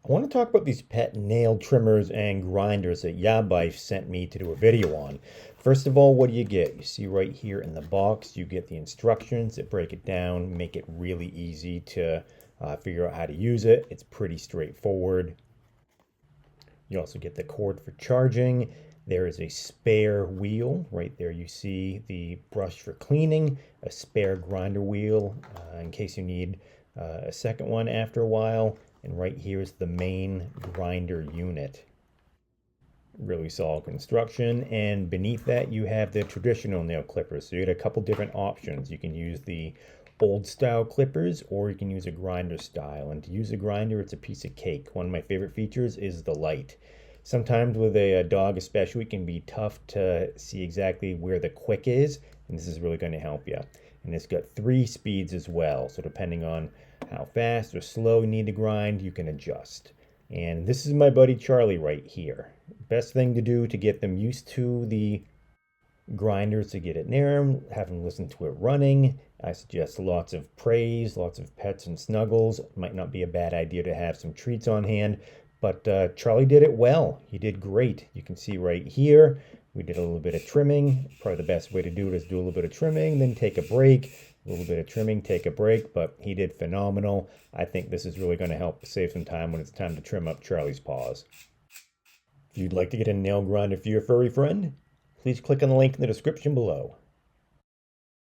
I want to talk about these pet nail trimmers and grinders that Yabai sent me to do a video on. First of all, what do you get? You see right here in the box, you get the instructions that break it down, make it really easy to figure out how to use it. It's pretty straightforward. You also get the cord for charging. There is a spare wheel. Right there you see the brush for cleaning, a spare grinder wheel in case you need a second one after a while. And right here is the main grinder unit. Really solid construction. And beneath that you have the traditional nail clippers. So you get a couple different options. You can use the old style clippers or you can use a grinder style. And to use a grinder, it's a piece of cake. One of my favorite features is the light. Sometimes with a dog especially, it can be tough to see exactly where the quick is, and this is really going to help you. And it's got 3 speeds as well, so depending on how fast or slow you need to grind, you can adjust. And this is my buddy Charlie right here. Best thing to do to get them used to the grinders, to get it near him, have him listen to it running. I suggest lots of praise, lots of pets and snuggles. It might not be a bad idea to have some treats on hand, but Charlie did it well. He did great. You can see right here, we did a little bit of trimming. Probably the best way to do it is do a little bit of trimming, then take a break. A little bit of trimming, take a break, but he did phenomenal. I think this is really going to help save some time when it's time to trim up Charlie's paws. If you'd like to get a nail grinder for your furry friend, please click on the link in the description below.